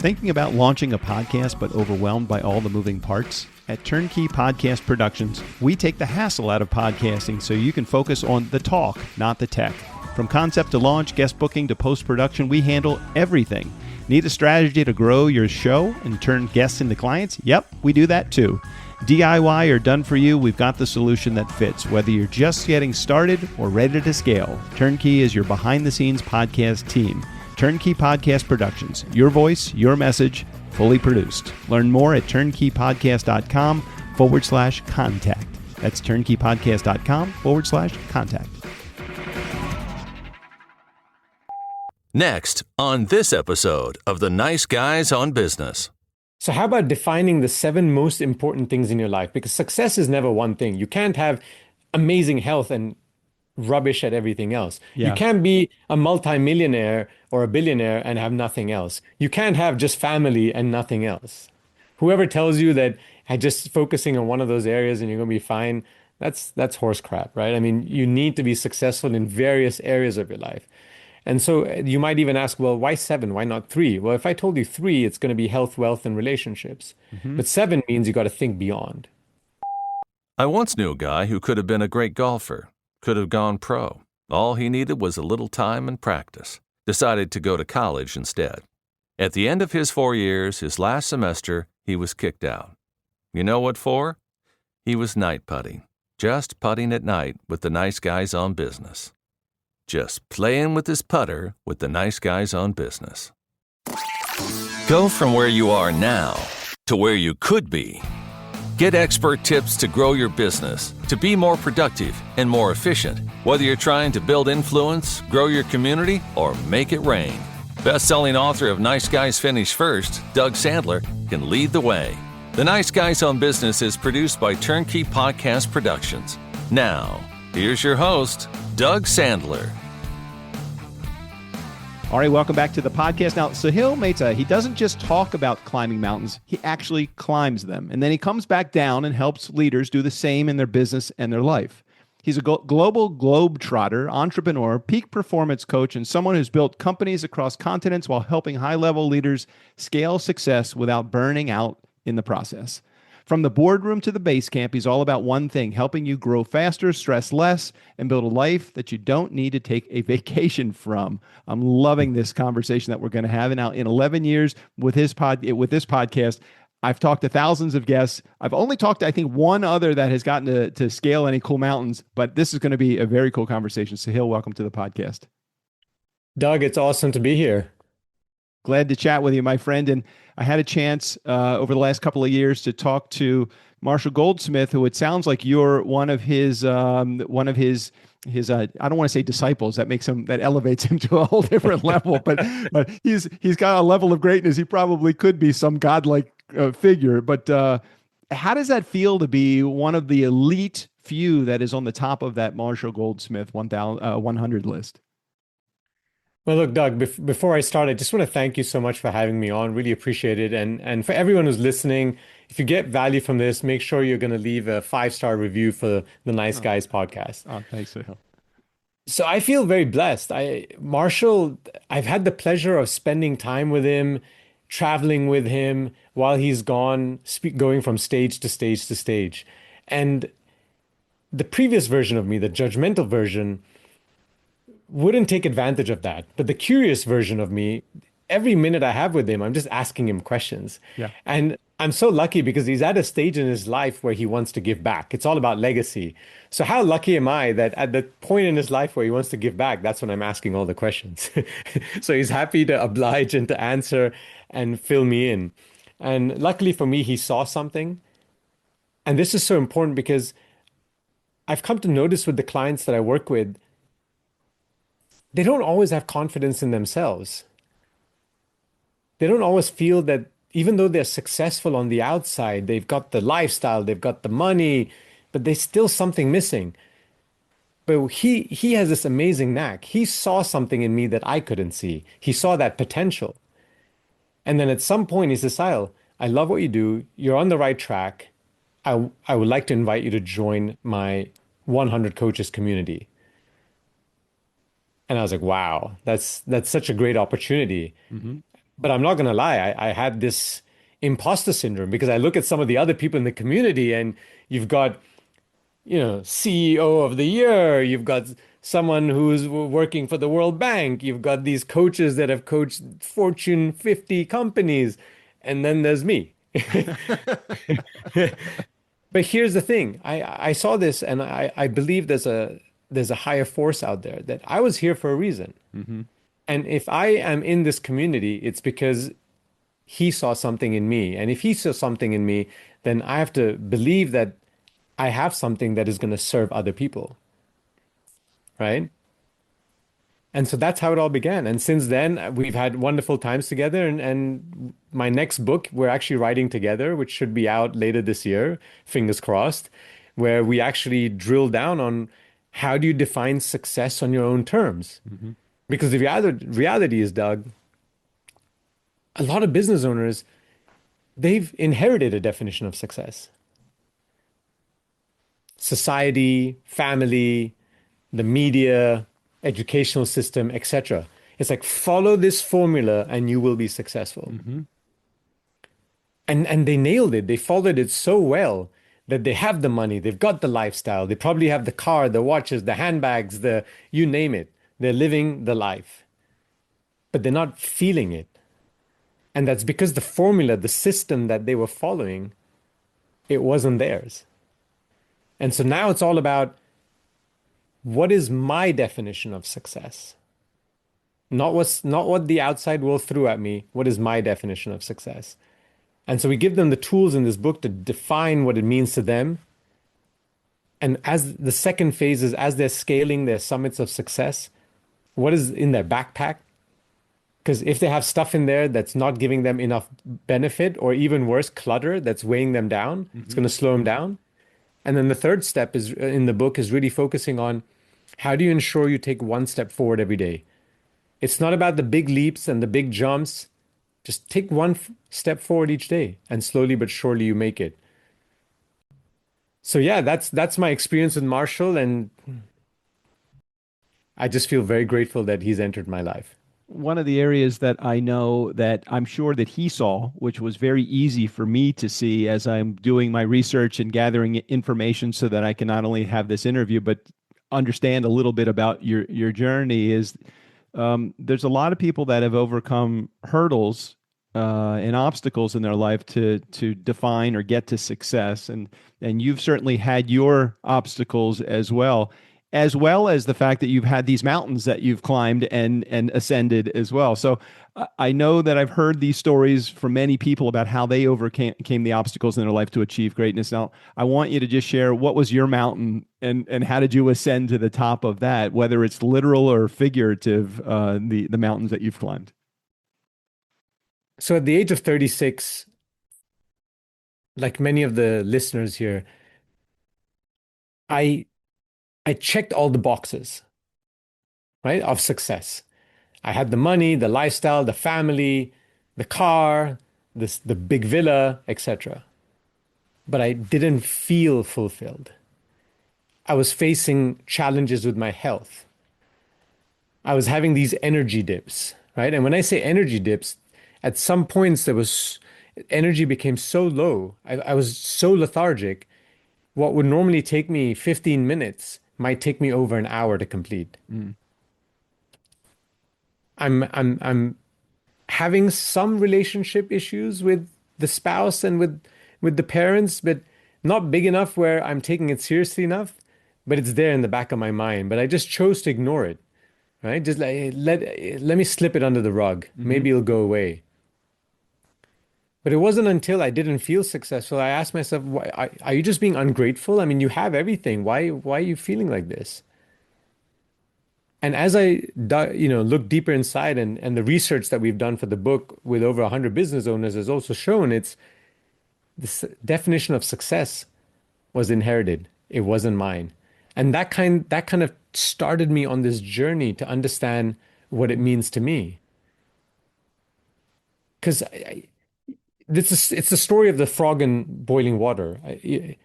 Thinking about launching a podcast but overwhelmed by all the moving parts? At Turnkey Podcast Productions, we take the hassle out of podcasting so you can focus on the talk, not the tech. From concept to launch, guest booking to post-production, we handle everything. Need a strategy to grow your show and turn guests into clients? Yep, we do that too. DIY or done for you, we've got the solution that fits. Whether you're just getting started or ready to scale, Turnkey is your behind-the-scenes podcast team. Turnkey Podcast Productions. Your voice, your message, fully produced. Learn more at turnkeypodcast.com/contact. That's turnkeypodcast.com/contact. Next on this episode of The Nice Guys on Business. So how about defining the 7 most important things in your life? Because success is never one thing. You can't have amazing health and rubbish at everything else. Yeah. You can't be a multimillionaire or a billionaire and have nothing else. You can't have just family and nothing else. Whoever tells you that just focusing on one of those areas and you're going to be fine, that's horse crap, right? I mean, you need to be successful in various areas of your life. And so you might even ask, well, why 7? Why not 3? Well, if I told you 3, it's going to be health, wealth, and relationships. But 7 means you got to think beyond. I once knew a guy who could have been a great golfer, could have gone pro. All he needed was a little time and practice. Decided to go to college instead. At the end of his 4 years, his last semester, he was kicked out. You know what for? He was night putting. Just putting at night with the nice guys on business. Just playing with his putter with the nice guys on business. Go from where you are now to where you could be. Get expert tips to grow your business, to be more productive and more efficient, whether you're trying to build influence, grow your community, or make it rain. Best-selling author of Nice Guys Finish First, Doug Sandler, can lead the way. The Nice Guys on Business is produced by Turnkey Podcast Productions. Now, here's your host, Doug Sandler. All right, welcome back to the podcast. Now, Saahil Mehta, he doesn't just talk about climbing mountains, he actually climbs them. And then he comes back down and helps leaders do the same in their business and their life. He's a global globetrotter, entrepreneur, peak performance coach, and someone who's built companies across continents while helping high-level leaders scale success without burning out in the process. From the boardroom to the base camp, he's all about one thing, helping you grow faster, stress less, and build a life that you don't need to take a vacation from. I'm loving this conversation that we're going to have. And now in 11 years with this podcast, I've talked to thousands of guests. I've only talked to, I think, one other that has gotten to scale any cool mountains, but this is going to be a very cool conversation. Saahil, welcome to the podcast. Doug, it's awesome to be here. Glad to chat with you, my friend. And I had a chance over the last couple of years to talk to Marshall Goldsmith, who it sounds like you're one of his I don't want to say disciples. That elevates him to a whole different level. But he's got a level of greatness. He probably could be some godlike figure. But how does that feel to be one of the elite few that is on the top of that Marshall Goldsmith 100 list? Well, look, Doug, before I start, I just want to thank you so much for having me on. Really appreciate it. And for everyone who's listening, if you get value from this, make sure you're going to leave a 5-star review for the Nice Guys podcast. Oh, thanks, Saahil. So I feel very blessed. Marshall, I've had the pleasure of spending time with him, traveling with him while he's gone, going from stage to stage to stage. And the previous version of me, the judgmental version, wouldn't take advantage of that. But the curious version of me, every minute I have with him, I'm just asking him questions. Yeah. And I'm so lucky because he's at a stage in his life where he wants to give back. It's all about legacy. So how lucky am I that at the point in his life where he wants to give back, that's when I'm asking all the questions. So he's happy to oblige and to answer and fill me in. And luckily for me, he saw something. And this is so important because I've come to notice with the clients that I work with, they don't always have confidence in themselves. They don't always feel that even though they're successful on the outside, they've got the lifestyle, they've got the money, but there's still something missing. But he has this amazing knack. He saw something in me that I couldn't see. He saw that potential. And then at some point he says, Saahil, I love what you do. You're on the right track. I would like to invite you to join my 100 coaches community. And I was like, wow, that's such a great opportunity. Mm-hmm. But I'm not going to lie, I had this imposter syndrome because I look at some of the other people in the community, and you've got, CEO of the year, you've got someone who's working for the World Bank, you've got these coaches that have coached Fortune 50 companies, and then there's me. But here's the thing. I saw this, and I believe there's a higher force out there, that I was here for a reason. Hmm. And if I am in this community, it's because he saw something in me. And if he saw something in me, then I have to believe that I have something that is going to serve other people, right? And so that's how it all began. And since then, we've had wonderful times together. And my next book, we're actually writing together, which should be out later this year, fingers crossed, where we actually drill down on how do you define success on your own terms? Hmm. Because the reality is, Doug, a lot of business owners, they've inherited a definition of success. Society, family, the media, educational system, etc. It's like follow this formula and you will be successful. Hmm. And they nailed it. They followed it so well that they have the money, they've got the lifestyle, they probably have the car, the watches, the handbags, the you name it. They're living the life, but they're not feeling it. And that's because the formula, the system that they were following, it wasn't theirs. And so now it's all about, what is my definition of success? Not what the outside world threw at me. What is my definition of success? And so we give them the tools in this book to define what it means to them. And as the second phase is, as they're scaling their summits of success, what is in their backpack? Because if they have stuff in there that's not giving them enough benefit, or even worse, clutter that's weighing them down, it's going to slow them down. And then the third step is in the book is really focusing on, how do you ensure you take one step forward every day? It's not about the big leaps and the big jumps. Just take one step forward each day, and slowly but surely you make it. So yeah, that's my experience with Marshall, and I just feel very grateful that he's entered my life. One of the areas that I know that I'm sure that he saw, which was very easy for me to see as I'm doing my research and gathering information so that I can not only have this interview, but understand a little bit about your journey, is there's a lot of people that have overcome hurdles and obstacles in their life to define or get to success, and you've certainly had your obstacles as well as the fact that you've had these mountains that you've climbed and ascended as well. So I know that I've heard these stories from many people about how they overcame the obstacles in their life to achieve greatness. Now, I want you to just share, what was your mountain, and how did you ascend to the top of that, whether it's literal or figurative, the mountains that you've climbed. So at the age of 36, like many of the listeners here, I I checked all the boxes, right, of success. I had the money, the lifestyle, the family, the car, the big villa, etc. But I didn't feel fulfilled. I was facing challenges with my health. I was having these energy dips, right? And when I say energy dips, at some points there was energy became so low. I was so lethargic. What would normally take me 15 minutes might take me over an hour to complete. Mm. I'm having some relationship issues with the spouse and with the parents, but not big enough where I'm taking it seriously enough. But it's there in the back of my mind. But I just chose to ignore it, right? Just like let me slip it under the rug. Mm-hmm. Maybe it'll go away. But it wasn't until I didn't feel successful, I asked myself, why, are you just being ungrateful? I mean, you have everything. Why are you feeling like this? And as look deeper inside, and the research that we've done for the book with over 100 business owners has also shown, it's this definition of success was inherited. It wasn't mine. And that kind of started me on this journey to understand what it means to me. Because it's the story of the frog in boiling water. They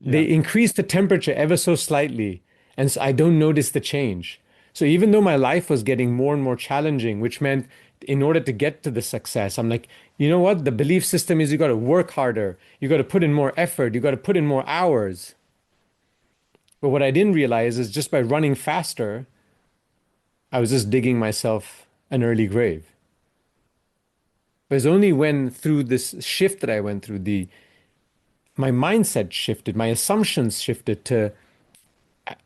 Yeah. increase the temperature ever so slightly, and so I don't notice the change. So even though my life was getting more and more challenging, which meant in order to get to the success. I'm like, you know what? The belief system is you got to work harder. You got to put in more effort. You got to put in more hours. But what I didn't realize is just by running faster, I was just digging myself an early grave. It was only when through this shift that I went through, my mindset shifted, my assumptions shifted to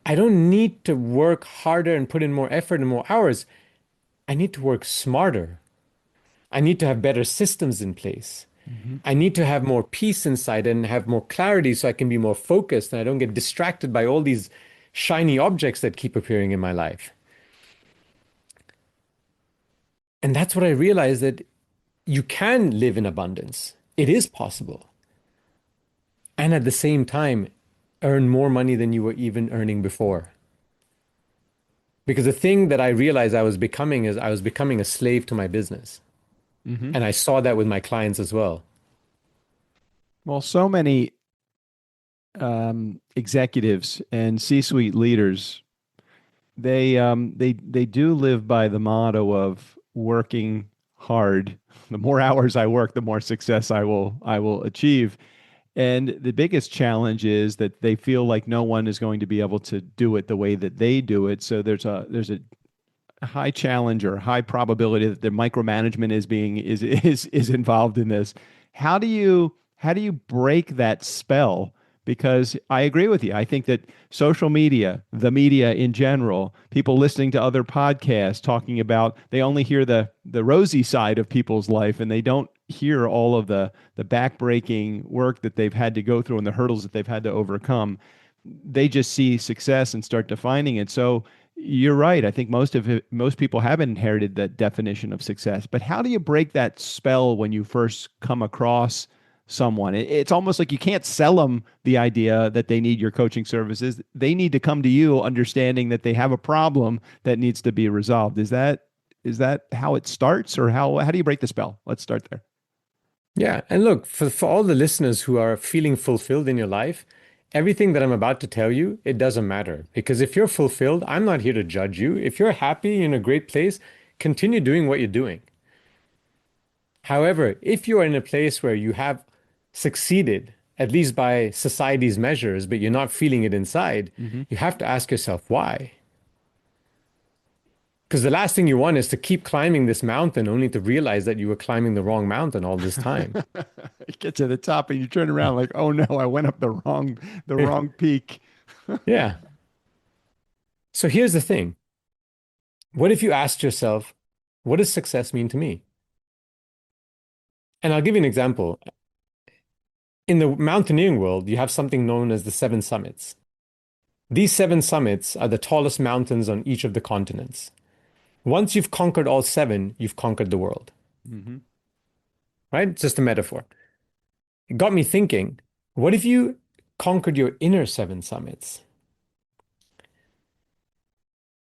I don't need to work harder and put in more effort and more hours. I need to work smarter. I need to have better systems in place. I need to have more peace inside and have more clarity so I can be more focused and I don't get distracted by all these shiny objects that keep appearing in my life. And that's what I realized, that you can live in abundance. It is possible. And at the same time, earn more money than you were even earning before. Because the thing that I realized I was becoming is I was becoming a slave to my business. And I saw that with my clients as well. Well, so many executives and C-suite leaders, they do live by the motto of working hard. The more hours I work, the more success I will achieve. And the biggest challenge is that they feel like no one is going to be able to do it the way that they do it. So there's a high challenge or high probability that the micromanagement is involved in this. How do you break that spell? Because I agree with you. I think that social media, the media in general, people listening to other podcasts talking about, they only hear the rosy side of people's life and they don't hear all of the backbreaking work that they've had to go through and the hurdles that they've had to overcome. They just see success and start defining it. So you're right. I think most people haven't inherited that definition of success. But how do you break that spell when you first come across someone? It's almost like you can't sell them the idea that they need your coaching services. They need to come to you understanding that they have a problem that needs to be resolved. Is that how it starts, or how do you break the spell? Let's start there. Yeah. And look, for all the listeners who are feeling fulfilled in your life, everything that I'm about to tell you, it doesn't matter. Because if you're fulfilled, I'm not here to judge you. If you're happy in a great place, continue doing what you're doing. However, if you are in a place where you have succeeded, at least by society's measures, but you're not feeling it inside, you have to ask yourself why. Because the last thing you want is to keep climbing this mountain only to realize that you were climbing the wrong mountain all this time. You get to the top and you turn around like, oh no, I went up the wrong peak. Yeah. So here's the thing. What if you asked yourself, what does success mean to me? And I'll give you an example. In the mountaineering world, you have something known as the 7 summits. These 7 summits are the tallest mountains on each of the continents. Once you've conquered all 7, you've conquered the world. Right? It's just a metaphor. It got me thinking, what if you conquered your inner 7 summits?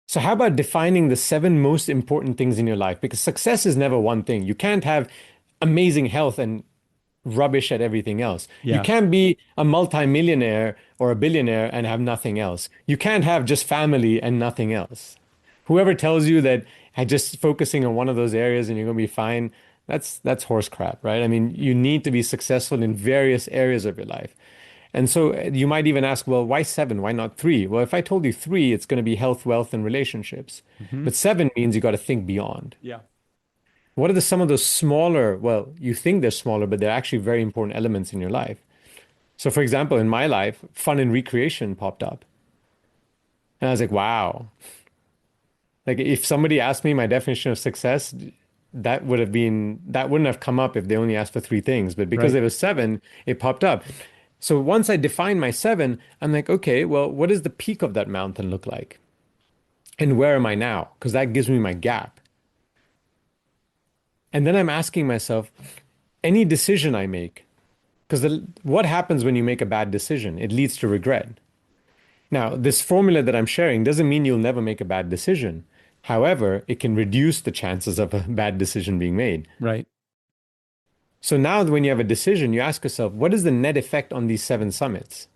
So how about defining the 7 most important things in your life? Because success is never one thing. You can't have amazing health and rubbish at everything else. Yeah. You can't be a multimillionaire or a billionaire and have nothing else. You can't have just family and nothing else. Whoever tells you that just focusing on one of those areas and you're going to be fine, that's horse crap, right? I mean, you need to be successful in various areas of your life. And so you might even ask, well, why 7? Why not 3? Well, if I told you 3, it's going to be health, wealth, and relationships. But 7 means you got to think beyond. Yeah. What are some of those smaller, well, you think they're smaller, but they're actually very important elements in your life. So for example, in my life, fun and recreation popped up. And I was like, wow. Like if somebody asked me my definition of success, that wouldn't have come up if they only asked for 3 things. But because Right. there was 7, it popped up. So once I defined my 7, I'm like, okay, well, what does the peak of that mountain look like? And where am I now? Because that gives me my gap. And then I'm asking myself, any decision I make, because what happens when you make a bad decision? It leads to regret. Now, this formula that I'm sharing doesn't mean you'll never make a bad decision. However, it can reduce the chances of a bad decision being made. Right. So now when you have a decision, you ask yourself, what is the net effect on these 7 summits?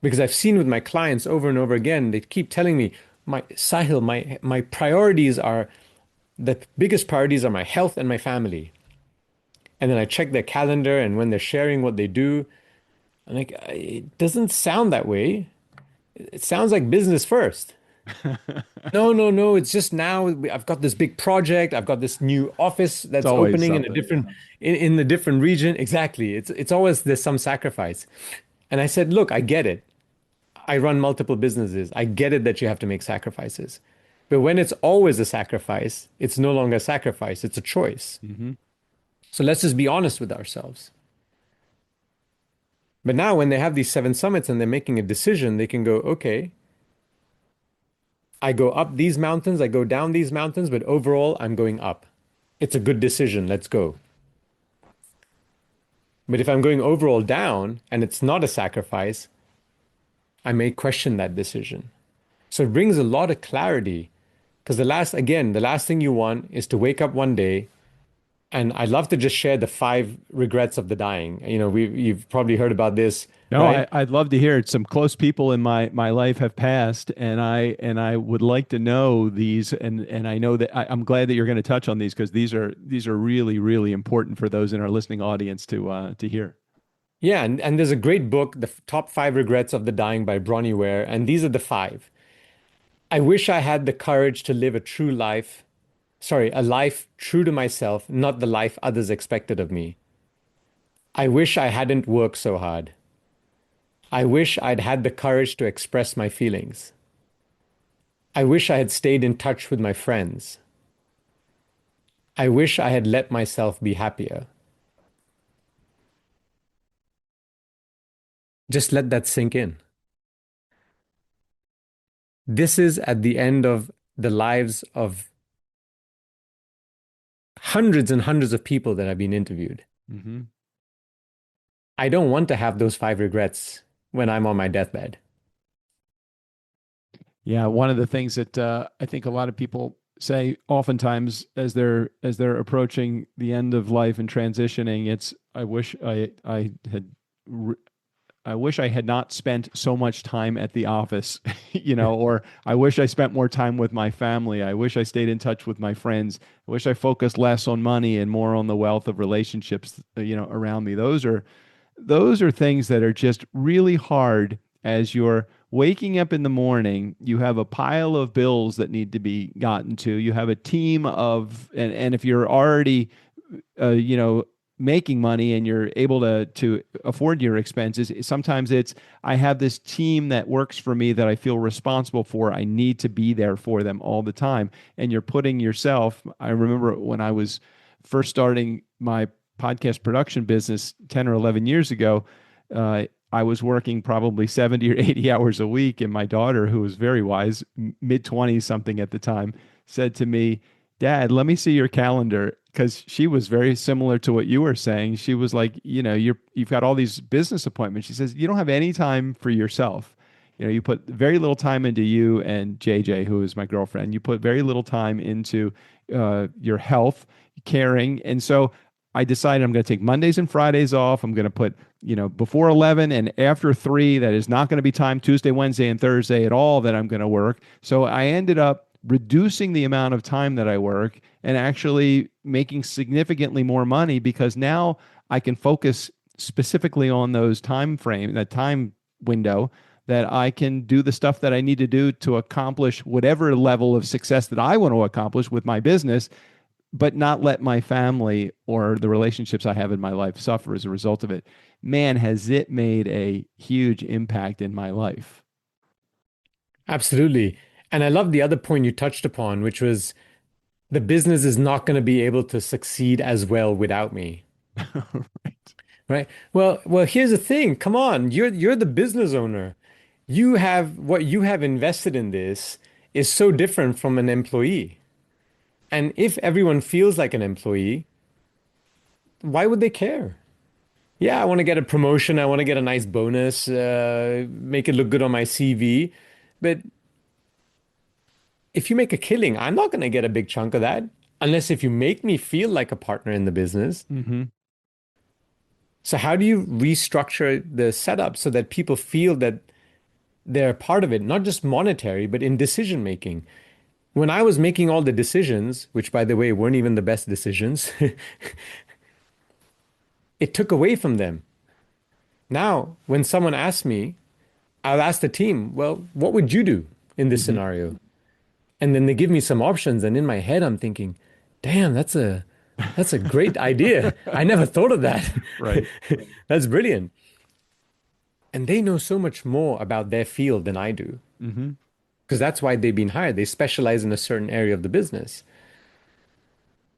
Because I've seen with my clients over and over again, they keep telling me, Saahil, my priorities are The biggest priorities are my health and my family. And then I check their calendar and when they're sharing what they do, I'm like, it doesn't sound that way. It sounds like business first. No, no, no. It's just now I've got this big project. I've got this new office It's that's always opening in a something. different in a different region. Exactly. It's always there's some sacrifice. And I said, look, I get it. I run multiple businesses. I get it that you have to make sacrifices. But when it's always a sacrifice, it's no longer a sacrifice, it's a choice. Hmm. So let's just be honest with ourselves. But now when they have these 7 summits and they're making a decision, they can go, okay, I go up these mountains, I go down these mountains, but overall I'm going up. It's a good decision. Let's go. But if I'm going overall down and it's not a sacrifice, I may question that decision. So it brings a lot of clarity because the last thing you want is to wake up one day. And I'd love to just share the 5 regrets of the dying. You've probably heard about this, No, right? I'd love to hear it. Some close people in my life have passed, and I would like to know these, and I know that I'm glad that you're going to touch on these because these are really really important for those in our listening audience to hear. Yeah, and there's a great book, The Top 5 Regrets of the Dying by Bronnie Ware, and these are the 5. I wish I had the courage to live a life true to myself, not the life others expected of me. I wish I hadn't worked so hard. I wish I'd had the courage to express my feelings. I wish I had stayed in touch with my friends. I wish I had let myself be happier. Just let that sink in. This is at the end of the lives of hundreds and hundreds of people that have been interviewed. Hmm. I don't want to have those 5 regrets when I'm on my deathbed. Yeah, one of the things that I think a lot of people say oftentimes as they're approaching the end of life and transitioning, it's I wish I had not spent so much time at the office, or I wish I spent more time with my family. I wish I stayed in touch with my friends. I wish I focused less on money and more on the wealth of relationships, around me. Those are things that are just really hard as you're waking up in the morning. You have a pile of bills that need to be gotten to. You have a team of, and if you're already, making money and you're able to afford your expenses, sometimes it's, I have this team that works for me that I feel responsible for. I need to be there for them all the time. And you're putting yourself, I remember when I was first starting my podcast production business 10 or 11 years ago, I was working probably 70 or 80 hours a week. And my daughter, who was very wise, mid 20s something at the time, said to me, Dad, let me see your calendar. Because she was very similar to what you were saying. She was like, you've got all these business appointments. She says, you don't have any time for yourself. You put very little time into you and JJ, who is my girlfriend. You put very little time into your health, caring. And so I decided I'm going to take Mondays and Fridays off. I'm going to put, before 11 and after 3, that is not going to be time Tuesday, Wednesday, and Thursday at all that I'm going to work. So I ended up reducing the amount of time that I work and actually making significantly more money because now I can focus specifically on that time window, that I can do the stuff that I need to do to accomplish whatever level of success that I want to accomplish with my business, but not let my family or the relationships I have in my life suffer as a result of it. Man, has it made a huge impact in my life. Absolutely. And I love the other point you touched upon, which was the business is not going to be able to succeed as well without me. Right. Right? Well, here's the thing. Come on, you're the business owner. What you have invested in this is so different from an employee. And if everyone feels like an employee, why would they care? Yeah, I want to get a promotion. I want to get a nice bonus, make it look good on my CV. But if you make a killing, I'm not going to get a big chunk of that unless if you make me feel like a partner in the business. Hmm. So how do you restructure the setup so that people feel that they're part of it, not just monetary, but in decision making? When I was making all the decisions, which by the way weren't even the best decisions, it took away from them. Now, when someone asks me, I'll ask the team, well, what would you do in this Hmm. scenario? And then they give me some options, and in my head, I'm thinking, damn, that's a great idea. I never thought of that. Right. That's brilliant. And they know so much more about their field than I do, Hmm. because that's why they've been hired. They specialize in a certain area of the business.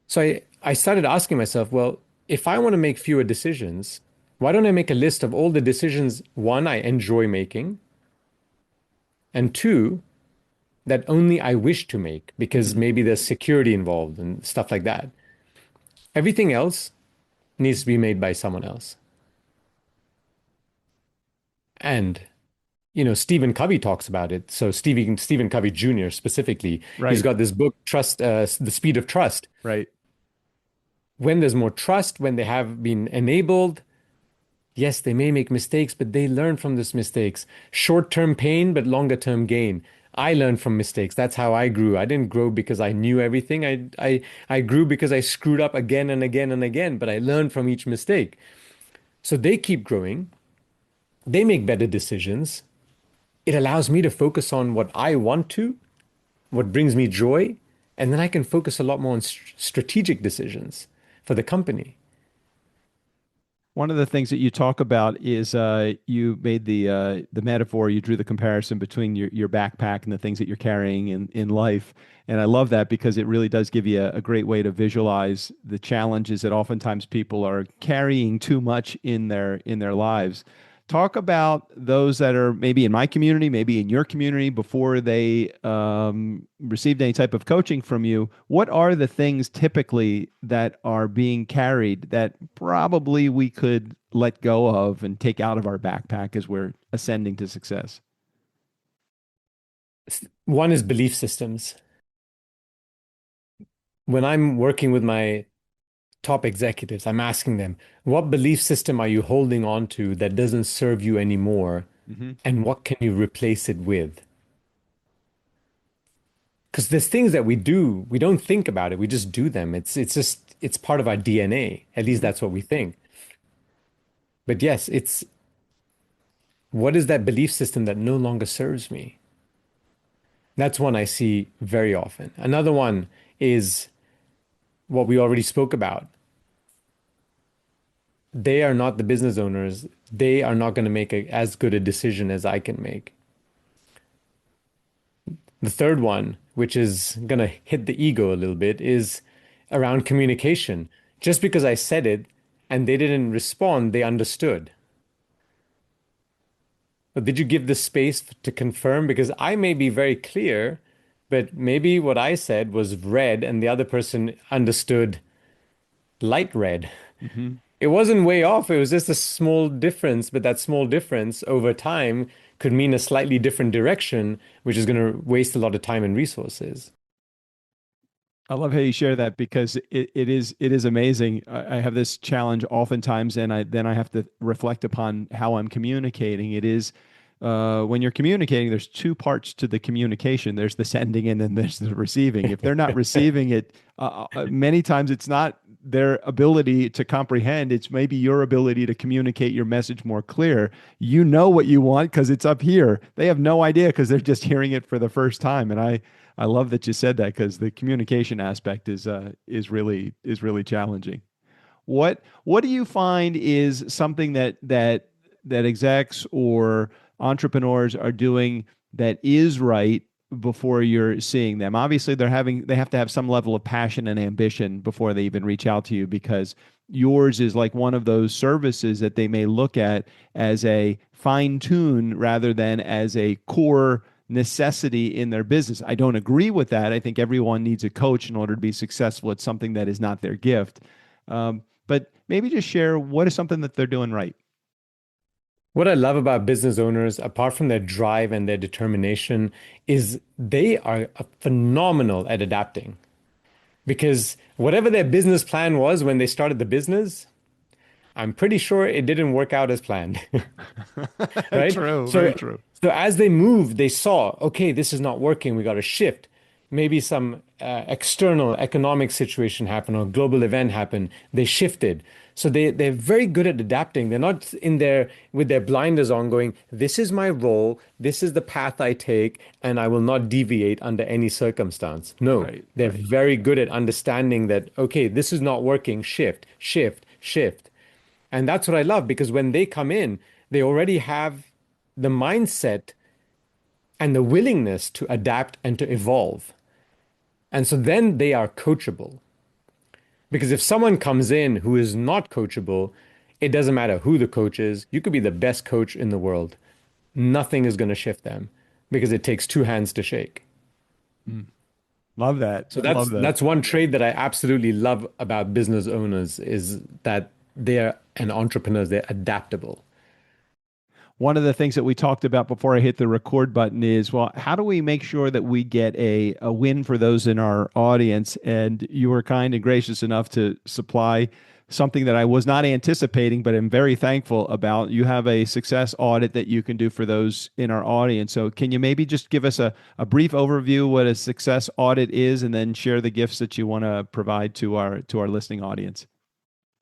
So I started asking myself, well, if I want to make fewer decisions, why don't I make a list of all the decisions, one, I enjoy making, and two, that only I wish to make because Hmm. maybe there's security involved and stuff like that. Everything else needs to be made by someone else. And, Stephen Covey talks about it. So Stephen Covey Jr. specifically, he's Right. got this book, The Speed of Trust. Right. When there's more trust, when they have been enabled, yes, they may make mistakes, but they learn from those mistakes. Short-term pain, but longer-term gain. I learned from mistakes. That's how I grew. I didn't grow because I knew everything. I grew because I screwed up again and again and again, but I learned from each mistake. So they keep growing. They make better decisions. It allows me to focus on what I want to, what brings me joy, and then I can focus a lot more on strategic decisions for the company. One of the things that you talk about is you made the metaphor, you drew the comparison between your backpack and the things that you're carrying in life. And I love that because it really does give you a great way to visualize the challenges that oftentimes people are carrying too much in their lives. Talk about those that are maybe in my community, maybe in your community before they received any type of coaching from you. What are the things typically that are being carried that probably we could let go of and take out of our backpack as we're ascending to success? One is belief systems. When I'm working with my top executives, I'm asking them, what belief system are you holding on to that doesn't serve you anymore? Hmm. And what can you replace it with? Because there's things that we do, we don't think about it, we just do them. It's part of our DNA. At least Hmm. that's what we think. But yes, it's what is that belief system that no longer serves me? That's one I see very often. Another one is what we already spoke about. They are not the business owners. They are not going to make as good a decision as I can make. The third one, which is going to hit the ego a little bit, is around communication. Just because I said it and they didn't respond, they understood. But did you give the space to confirm? Because I may be very clear, but maybe what I said was red and the other person understood light red. Hmm. It wasn't way off. It was just a small difference, but that small difference over time could mean a slightly different direction, which is going to waste a lot of time and resources. I love how you share that because it is amazing. I have this challenge oftentimes, and I have to reflect upon how I'm communicating. It is when you're communicating, there's two parts to the communication. There's the sending, and then there's the receiving. If they're not receiving it, many times it's not their ability to comprehend. It's maybe your ability to communicate your message more clear. You know what you want because it's up here. They have no idea because they're just hearing it for the first time. And I love that you said that because the communication aspect is really challenging. What do you find is something that execs or entrepreneurs are doing that is right before you're seeing them? Obviously, they have to have some level of passion and ambition before they even reach out to you because yours is like one of those services that they may look at as a fine tune rather than as a core necessity in their business. I don't agree with that. I think everyone needs a coach in order to be successful at something that is not their gift. But maybe just share what is something that they're doing right. What I love about business owners, apart from their drive and their determination, is they are phenomenal at adapting. Because whatever their business plan was when they started the business, I'm pretty sure it didn't work out as planned, right? True, very So, true. so as they moved, they saw, okay, this is not working. We got to shift. maybe some external economic situation happened or global event happened, they shifted. So they're very good at adapting. They're not in there with their blinders on going, this is my role, this is the path I take, and I will not deviate under any circumstance. No, Right, they're right. very good at understanding that, okay, this is not working, shift, shift, shift. And that's what I love because when they come in, they already have the mindset and the willingness to adapt and to evolve. And so then they are coachable. Because if someone comes in who is not coachable, it doesn't matter who the coach is. You could be the best coach in the world. Nothing is going to shift them because it takes two hands to shake. Love that. So Love that. that's one trait that I absolutely love about business owners is that they're and entrepreneurs, they're adaptable. One of the things that we talked about before I hit the record button is, well, how do we make sure that we get a win for those in our audience? And you were kind and gracious enough to supply something that I was not anticipating, but I'm very thankful about. You have a success audit that you can do for those in our audience. So can you maybe just give us a brief overview what a success audit is, and then share the gifts that you want to provide to our listening audience?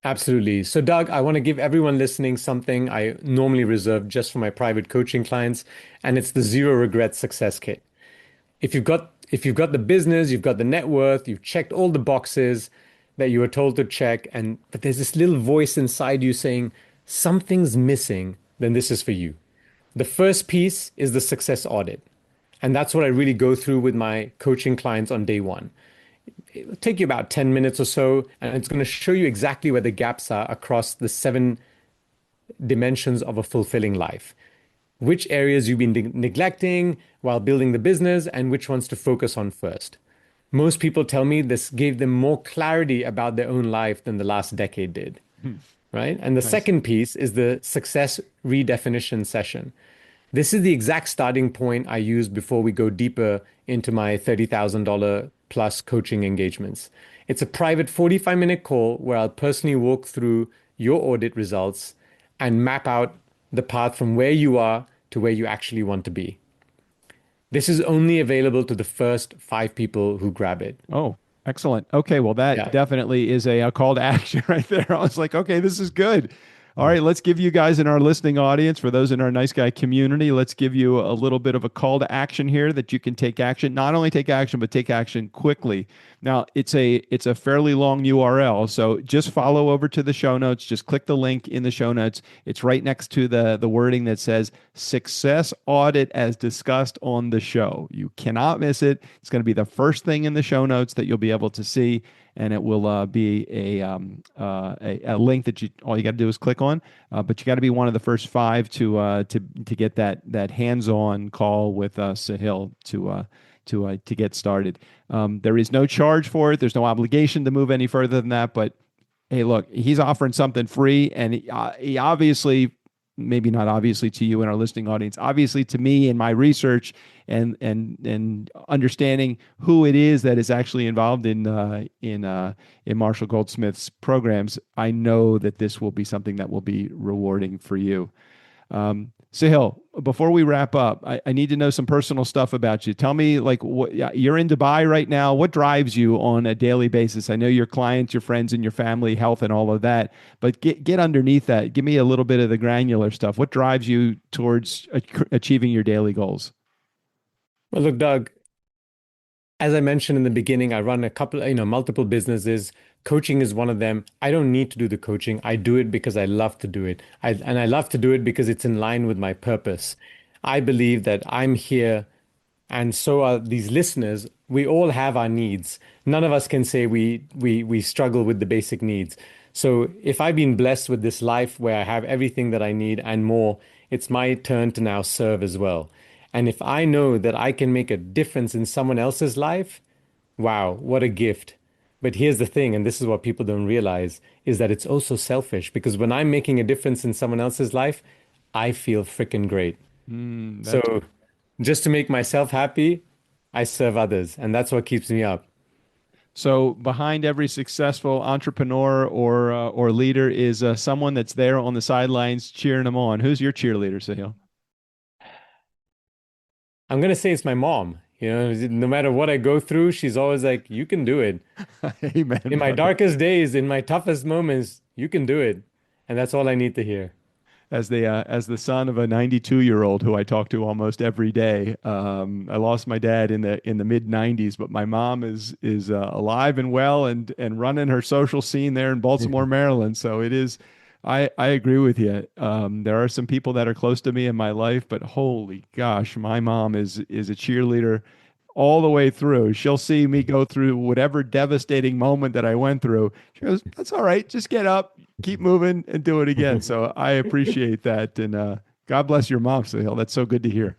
Absolutely. So, Doug, I want to give everyone listening something I normally reserve just for my private coaching clients, and it's the zero regret success kit. If you've got the business, you've got the net worth, you've checked all the boxes that you were told to check, and but there's this little voice inside you saying something's missing, then this is for you. The first piece is the success audit. And that's what I really go through with my coaching clients on day one. It'll take you about 10 minutes or so, and it's going to show you exactly where the gaps are across the 7 dimensions of a fulfilling life. Which areas you've been neglecting while building the business, and which ones to focus on first. Most people tell me this gave them more clarity about their own life than the last decade did, right? And the Nice. second piece is the success redefinition session. This is the exact starting point I use before we go deeper into my $30,000 plus coaching engagements. It's a private 45-minute call where I'll personally walk through your audit results and map out the path from where you are to where you actually want to be. This is only available to the first 5 people who grab it. Oh, excellent. Okay, well, that Yeah. definitely is a call to action right there. I was like, okay, this is good. All right, let's give you guys in our listening audience, for those in our nice guy community, let's give you a little bit of a call to action here that you can take action. Not only take action, but take action quickly. Now, it's a fairly long URL, so just follow over to the show notes. Just click the link in the show notes. It's right next to the wording that says "Success Audit as discussed on the show." You cannot miss it. It's going to be the first thing in the show notes that you'll be able to see, and it will be a link that all you got to do is click on. But you got to be one of the first 5 to get that hands-on call with Saahil to get started. There is no charge for it. There's no obligation to move any further than that. But hey, look, he's offering something free, and he obviously, maybe not obviously to you and our listening audience, obviously to me in my research and understanding who it is that is actually involved in Marshall Goldsmith's programs, I know that this will be something that will be rewarding for you. Saahil, before we wrap up, I need to know some personal stuff about you. Tell me, like, what you're in Dubai right now. What drives you on a daily basis? I know your clients, your friends, and your family, health, and all of that. But get underneath that. Give me a little bit of the granular stuff. What drives you towards achieving your daily goals? Well, look, Doug, as I mentioned in the beginning, I run a couple, multiple businesses. Coaching is one of them. I don't need to do the coaching. I do it because I love to do it. And I love to do it because it's in line with my purpose. I believe that I'm here, and so are these listeners. We all have our needs. None of us can say we struggle with the basic needs. So if I've been blessed with this life where I have everything that I need and more, it's my turn to now serve as well. And if I know that I can make a difference in someone else's life, wow, what a gift. But here's the thing, and this is what people don't realize, is that it's also selfish, because when I'm making a difference in someone else's life, I feel freaking great. That's So just to make myself happy, I serve others, and that's what keeps me up. So behind every successful entrepreneur or leader is someone that's there on the sidelines cheering them on. Who's your cheerleader, Sahil? I'm going to say it's my mom. No matter what I go through, she's always like, you can do it. Amen, In my brother. darkest days, in my toughest moments, you can do it. And that's all I need to hear. As the son of a 92-year-old who I talk to almost every day. I lost my dad in the mid 90s, but my mom is alive and well and running her social scene there in Baltimore, Maryland. So it is. I agree with you. There are some people that are close to me in my life, but holy gosh, my mom is a cheerleader all the way through. She'll see me go through whatever devastating moment that I went through. She goes, "That's all right. Just get up, keep moving, and do it again." So I appreciate that, and God bless your mom, Sahil. That's so good to hear.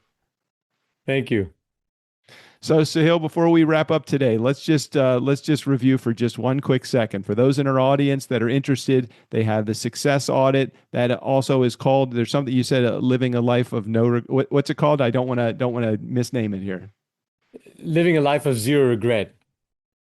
Thank you. So Sahil, before we wrap up today, let's just review for just one quick second. For those in our audience that are interested, they have the success audit that also is called. There's something you said, living a life of no. What's it called? I don't want to misname it here. Living a life of zero regret.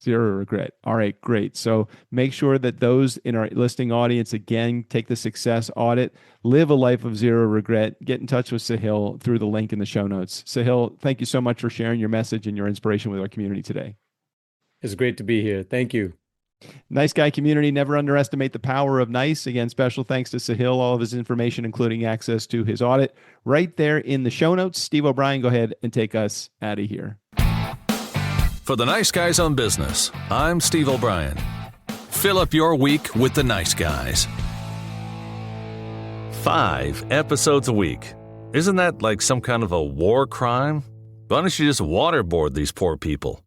Zero regret. All right, great. So make sure that those in our listening audience, again, take the success audit, live a life of zero regret, get in touch with Sahil through the link in the show notes. Sahil, thank you so much for sharing your message and your inspiration with our community today. It's great to be here. Thank you. Nice Guy community, never underestimate the power of nice. Again, special thanks to Sahil, all of his information, including access to his audit, right there in the show notes. Steve O'Brien, go ahead and take us out of here. For the Nice Guys on Business, I'm Steve O'Brien. Fill up your week with the Nice Guys. 5 episodes a week. Isn't that like some kind of a war crime? Why don't you just waterboard these poor people?